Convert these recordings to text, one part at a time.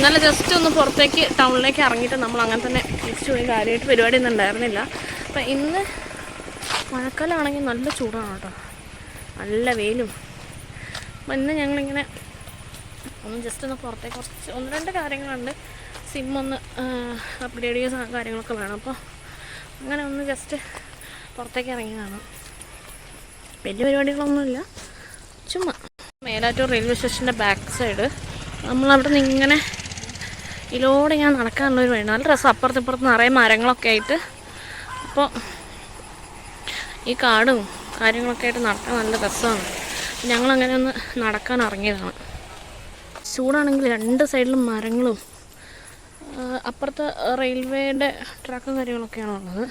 ഇന്നലെ ജസ്റ്റ് ഒന്ന് പുറത്തേക്ക് ടൗണിലേക്ക് ഇറങ്ങിയിട്ട് നമ്മൾ അങ്ങനെ തന്നെ തിരിച്ചു പോയി. കാര്യമായിട്ട് പരിപാടിയൊന്നും ഉണ്ടായിരുന്നില്ല. അപ്പം ഇന്ന് മഴക്കാലമാണെങ്കിൽ നല്ല ചൂടാണ് കേട്ടോ, നല്ല വെയിലും. അപ്പം ഇന്ന് ഞങ്ങളിങ്ങനെ ഒന്ന് ജസ്റ്റ് ഒന്ന് പുറത്തേക്ക് കുറച്ച് 1-2 കാര്യങ്ങളുണ്ട്. സിമ്മൊന്ന് അപ്ഗ്രേഡ് ചെയ്യുന്ന കാര്യങ്ങളൊക്കെ വേണം. അപ്പോൾ അങ്ങനെ ഒന്ന് ജസ്റ്റ് പുറത്തേക്ക് ഇറങ്ങിയതാണ്. വലിയ പരിപാടികളൊന്നുമില്ല, ചുമ്മാ. മേലാറ്റൂർ റെയിൽവേ സ്റ്റേഷൻ്റെ ബാക്ക് സൈഡ് നമ്മളവിടെ നിന്ന് ഇങ്ങനെ ഇതിലൂടെ ഇങ്ങനെ നടക്കാനുള്ളൊരു വഴി. നല്ല രസം, അപ്പുറത്തിപ്പുറത്ത് നിറയെ മരങ്ങളൊക്കെ ആയിട്ട്. അപ്പോൾ ഈ കാടും കാര്യങ്ങളൊക്കെ ആയിട്ട് നടക്കാൻ നല്ല രസമാണ്. ഞങ്ങളങ്ങനെ ഒന്ന് നടക്കാൻ ഇറങ്ങിയതാണ്. ചൂടാണെങ്കിൽ 2 സൈഡിലും മരങ്ങളും അപ്പുറത്ത് റെയിൽവേയുടെ ട്രാക്കും കാര്യങ്ങളൊക്കെയാണ് ഉള്ളത്.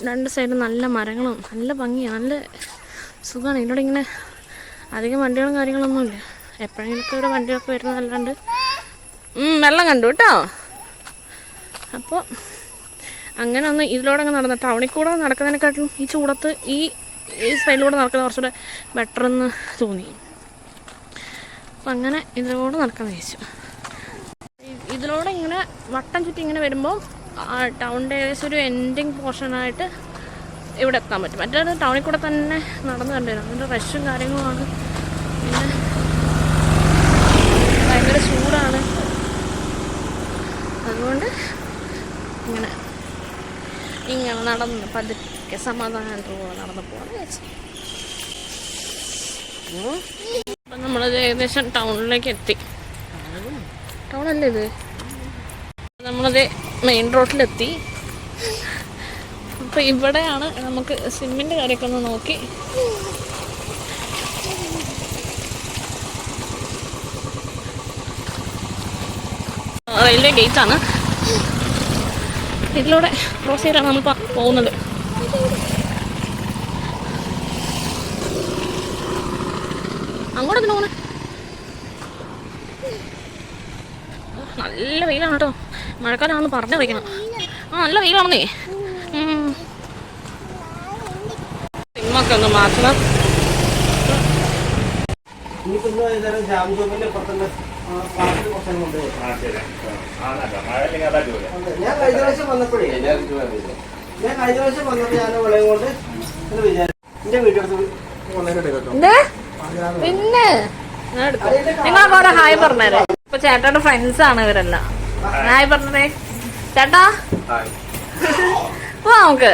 2 സൈഡിലും നല്ല മരങ്ങളും നല്ല ഭംഗിയാണ്, നല്ല സുഖമാണ്. ഇതിലൂടെ ഇങ്ങനെ അധികം വണ്ടികളും കാര്യങ്ങളൊന്നുമില്ല. എപ്പോഴെങ്കിലൊക്കെ ഇവിടെ വണ്ടിയൊക്കെ വരുന്നതല്ലാണ്ട്. വെള്ളം കണ്ടു കേട്ടോ. അപ്പോൾ അങ്ങനെ ഒന്ന് ഇതിലൂടെ അങ്ങ് നടന്ന ടൗണിൽ കൂടെ നടക്കുന്നതിനെക്കാട്ടിലും ഈ ചൂടത്ത് ഈ സൈഡിലൂടെ നടക്കുന്നത് കുറച്ചുകൂടെ ബെറ്ററെന്ന് തോന്നി. അപ്പം അങ്ങനെ ഇതിലൂടെ നടക്കാൻ വിചാരിച്ചു. ഇതിലൂടെ ഇങ്ങനെ വട്ടം ചുറ്റി ഇങ്ങനെ വരുമ്പോൾ ടൗണിൻ്റെ ഏകദേശം ഒരു എൻഡിങ് പോർഷനായിട്ട് ഇവിടെ എത്താൻ പറ്റും. മറ്റേത് ടൗണിൽ കൂടെ തന്നെ നടന്നു കണ്ടിരുന്നു. അതിൻ്റെ റഷും കാര്യങ്ങളുമാണ്. പിന്നെ ഭയങ്കര ചൂടാണ്. അതുകൊണ്ട് ഇങ്ങനെ നടന്ന് പതുക്കെ സമാധാനത്തോടെ നടന്നു പോകാൻ വെച്ചു. അപ്പം നമ്മളത് ഏകദേശം ടൗണിലേക്ക് എത്തി. ടൗണല്ലേ ഇത്? നമ്മളത് മെയിൻ റോഡിലെത്തി. അപ്പം ഇവിടെയാണ് നമുക്ക് സിമ്മിൻ്റെ കാര്യമൊക്കെ ഒന്ന് നോക്കി. റെയിൽവേ ഗേറ്റാണ്. ഇതിലൂടെ ക്രോസ് ചെയ്താണ് നമ്മൾ പോകുന്നത്. അങ്ങോട്ട് എന്തിനാ പോകുന്നത്? നല്ല വെയിലാണ് കേട്ടോ. മഴക്കാലമാണെന്ന് പറഞ്ഞറിയിക്കണം. നല്ല വെയിലാണെന്നേ. സിമ്മൊക്കെ ഒന്ന് മാറ്റണം. പിന്നെ നിങ്ങളെ ഹായ് പറഞ്ഞേരെ. ഇപ്പൊ ചേട്ടയുടെ ഫ്രണ്ട്സ് ആണ് ഇവരെല്ലാം. ഹായ് പറഞ്ഞേ ചേട്ടാ. നമുക്ക്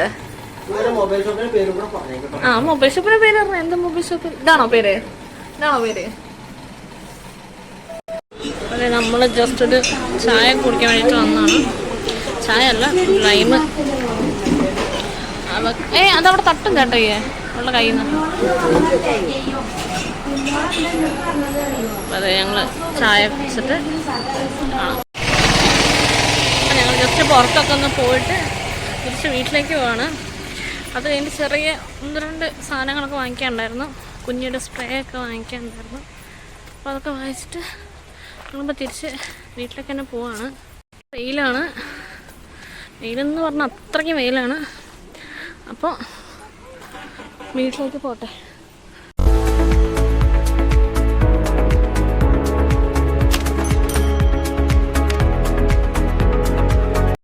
മൊബൈൽ ഷോപ്പിന്റെ പേര് പറഞ്ഞ. എന്താ മൊബൈൽ ഷോപ്പ്? ഇതാണോ പേര്? അതെ, നമ്മള് ജസ്റ്റ് ഒരു ചായ കുടിക്കാൻ വേണ്ടിട്ട് വന്നാണ്. ചായ അല്ല, ലൈമ്. അതവിടെ തട്ടും ചേട്ടയ്യേ ഉള്ള കയ്യിൽ നിന്ന്. അതെ, ഞങ്ങള് ചായ കുടിച്ചിട്ട് ഞങ്ങൾ ജസ്റ്റ് പുറത്തൊക്കെ ഒന്ന് പോയിട്ട് തിരിച്ച് വീട്ടിലേക്ക് പോവാണ്. അത് കഴിഞ്ഞ് ചെറിയ 1-2 സാധനങ്ങളൊക്കെ വാങ്ങിക്കാനുണ്ടായിരുന്നു. കുഞ്ഞിയുടെ സ്പ്രേ ഒക്കെ വാങ്ങിക്കാനുണ്ടായിരുന്നു. അപ്പോൾ അതൊക്കെ വാങ്ങിച്ചിട്ട് നമ്മളിപ്പോൾ തിരിച്ച് വീട്ടിലേക്ക് തന്നെ പോവാണ്. വെയിലാണ്, വെയിലെന്ന് പറഞ്ഞാൽ അത്രയ്ക്കും വെയിലാണ്. അപ്പോൾ വീട്ടിലേക്ക് പോട്ടെ.